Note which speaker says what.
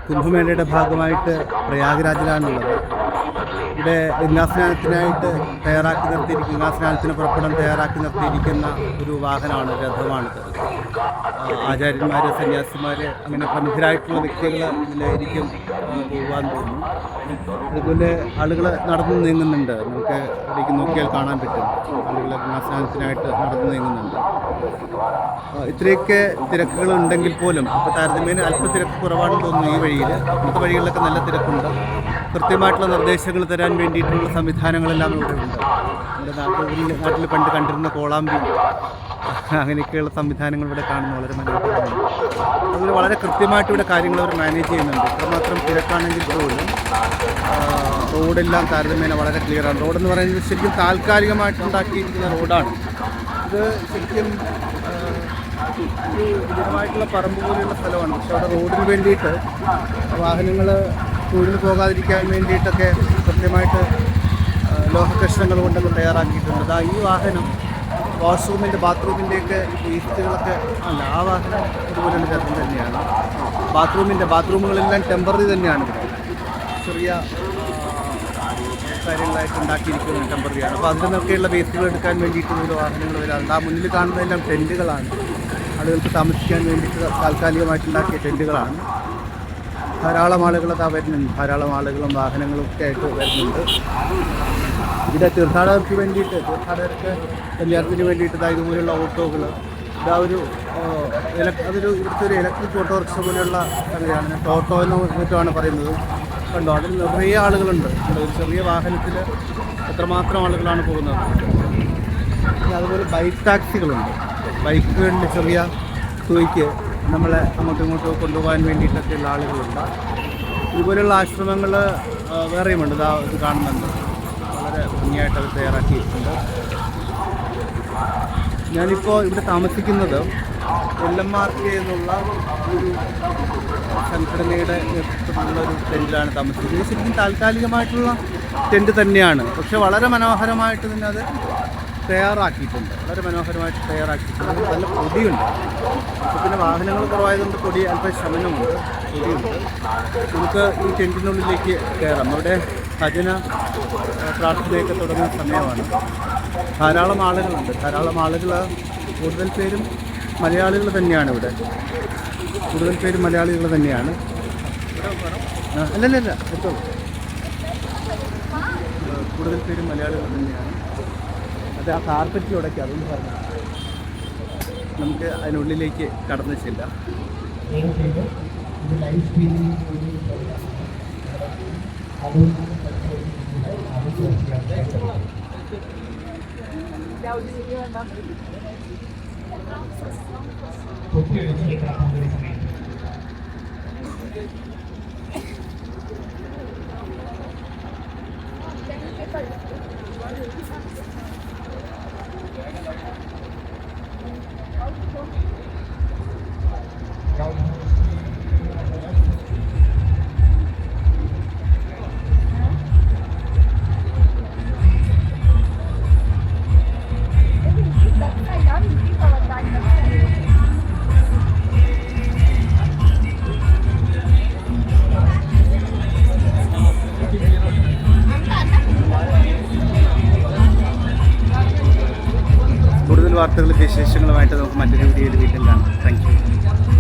Speaker 1: കുംഭമേളയുടെ ഭാഗമായിട്ട് പ്രയാഗ്രാജിലാണുള്ളത്. ഇവിടെ ഗംഗാസ്നാനത്തിനായിട്ട് ഗംഗാസ്നാനത്തിന് പുറപ്പെടാൻ തയ്യാറാക്കി നിർത്തിയിരിക്കുന്ന ഒരു വാഹനമാണ്, രഥമാണിത്. ആചാര്യന്മാർ, സന്യാസിമാർ, അങ്ങനെ പ്രമുഖരായിട്ടുള്ള വ്യക്തികൾ ഇതിലായിരിക്കും പോകാൻ തോന്നുന്നു. അതുപോലെ ആളുകൾ നടന്നു നീങ്ങുന്നുണ്ട്. നമുക്ക് ഇവിടേക്ക് നോക്കിയാൽ കാണാൻ പറ്റും. ആളുകൾ ഗംഗാസ്നാനത്തിനായിട്ട് നടന്നു നീങ്ങുന്നുണ്ട്. ഇത്രയൊക്കെ തിരക്കുകൾ ഉണ്ടെങ്കിൽ പോലും ഇപ്പോൾ താരതമ്യേന അല്പം തിരക്ക് കുറവാണെന്ന് തോന്നുന്നു ഈ വഴിയിൽ. മറ്റു വഴികളിലൊക്കെ നല്ല തിരക്കുണ്ട്. കൃത്യമായിട്ടുള്ള നിർദ്ദേശങ്ങൾ തരാൻ വേണ്ടിയിട്ടുള്ള സംവിധാനങ്ങളെല്ലാം ഇവിടെ ഉണ്ട്. നമ്മുടെ നാട്ടിൽ പണ്ട് കണ്ടിരുന്ന കോളാമ്പി, അങ്ങനെയൊക്കെയുള്ള സംവിധാനങ്ങൾ ഇവിടെ കാണുന്ന വളരെ മനോഹരമാണ്. അതുപോലെ വളരെ കൃത്യമായിട്ട് ഇവിടെ കാര്യങ്ങൾ അവർ മാനേജ് ചെയ്യുന്നുണ്ട്. ഇത്രമാത്രം തിരക്കാണെങ്കിൽ പോലും റോഡെല്ലാം താരതമ്യേന വളരെ ക്ലിയറാണ്. റോഡെന്ന് പറയുന്നത് ശരിക്കും താൽക്കാലികമായിട്ട് ഉണ്ടാക്കിയിരിക്കുന്ന റോഡാണ്. ഇത് ശരിക്കും വിജനമായിട്ടുള്ള പറമ്പ് പോലെയുള്ള സ്ഥലമാണ്. പക്ഷെ അവിടെ റോഡിന് വേണ്ടിയിട്ട് വാഹനങ്ങൾ തൊഴിൽ പോകാതിരിക്കാൻ വേണ്ടിയിട്ടൊക്കെ കൃത്യമായിട്ട് ലോഹകഷ്ണങ്ങൾ കൊണ്ടൊക്കെ തയ്യാറാക്കിയിട്ടുണ്ട്. ഈ വാഹനം വാഷ്റൂമിൻ്റെ, ബാത്റൂമിൻ്റെയൊക്കെ വേസ്റ്റുകളൊക്കെ അല്ല, ആ വാഹനം ഇതുപോലെയുള്ള രഥം തന്നെയാണ്. ബാത്റൂമുകളെല്ലാം ടെമ്പററി തന്നെയാണ്. ചെറിയ കാര്യങ്ങളായിട്ട് ഉണ്ടാക്കിയിരിക്കുന്നത് ടെമ്പററിയാണ്. അപ്പോൾ അതിൽ നിന്നൊക്കെയുള്ള വേസ്റ്റുകൾ എടുക്കാൻ വേണ്ടിയിട്ടുള്ള വാഹനങ്ങൾ വരാറുണ്ട്. ആ മുന്നിൽ കാണുന്നതെല്ലാം ടെൻറ്റുകളാണ്. ആളുകൾക്ക് താമസിക്കാൻ വേണ്ടിയിട്ട് താൽക്കാലികമായിട്ടുണ്ടാക്കിയ ടെൻറ്റുകളാണ്. ധാരാളം ആളുകൾ വരുന്നുണ്ട്. ധാരാളം ആളുകളും വാഹനങ്ങളും ഒക്കെ ആയിട്ട് വരുന്നുണ്ട്. ഇവിടെ തീർത്ഥാടകർക്ക് കല്യാണത്തിന് വേണ്ടിയിട്ട് ഇതുപോലെയുള്ള ഓട്ടോകൾ, അതൊരു ഇവിടുത്തെ ഒരു ഇലക്ട്രിക് ഓട്ടോറിക്ഷ പോലെയുള്ള സംഗതിയാണ്. ടോട്ടോ എന്ന് മറ്റുമാണ് പറയുന്നത്. കണ്ടോ, അതിൽ നിറയെ ആളുകളുണ്ട്. ഒരു ചെറിയ വാഹനത്തിൽ എത്രമാത്രം ആളുകളാണ് പോകുന്നത്. അതുപോലെ ബൈക്ക് ടാക്സികളുണ്ട്. ബൈക്കുകളിൽ ചെറിയ തുകയ്ക്ക് നമ്മളെ അങ്ങോട്ടും ഇങ്ങോട്ടും കൊണ്ടുപോകാൻ വേണ്ടിയിട്ടൊക്കെയുള്ള ആളുകളുണ്ട്. ഇതുപോലെയുള്ള ആശ്രമങ്ങൾ വേറെയുമുണ്ട്. ഇത് കാണുന്നുണ്ട്. വളരെ ഭംഗിയായിട്ട് അത് തയ്യാറാക്കിയിട്ടുണ്ട്. ഞാനിപ്പോൾ ഇവിടെ താമസിക്കുന്നത് LMRK എന്നുള്ള ഒരു സംഘടനയുടെ നേതൃത്വത്തിലുള്ള ഒരു ടെൻറ്റിലാണ് താമസിക്കുന്നത്. ഇത് ശരിക്കും താൽക്കാലികമായിട്ടുള്ള ടെൻറ്റ് തന്നെയാണ്. പക്ഷെ വളരെ മനോഹരമായിട്ട് തന്നെ അത് തയ്യാറാക്കിയിട്ടുണ്ട്. നല്ല പൊടിയുണ്ട്. അപ്പോൾ പിന്നെ വാഹനങ്ങൾ കുറവായതുകൊണ്ട് പൊടി അല്പം ശമനമുണ്ട്, പൊടിയുണ്ട്. നമുക്ക് ഈ ടെൻറ്റിനുള്ളിലേക്ക് കയറാം. അവിടെ ഭജന പ്രാർത്ഥനയൊക്കെ തുടങ്ങുന്ന സമയമാണ്. ധാരാളം ആളുകൾ കൂടുതൽ പേരും മലയാളികൾ തന്നെയാണ്. അല്ലല്ല എത്തോ കൂടുതൽ പേരും മലയാളികൾ തന്നെയാണ്. അത് ആ കാർപ്പറ്റിലൂടെയൊക്കെ അതൊന്നും പറഞ്ഞു നമുക്ക് അതിനുള്ളിലേക്ക് കടന്നു ചെല്ലാം. കൂടുതൽ വാർത്തകളും വിശേഷങ്ങളുമായിട്ട് നമുക്ക് മറ്റൊരു വീഡിയോയിൽ വീണ്ടും കാണാം. Thank you.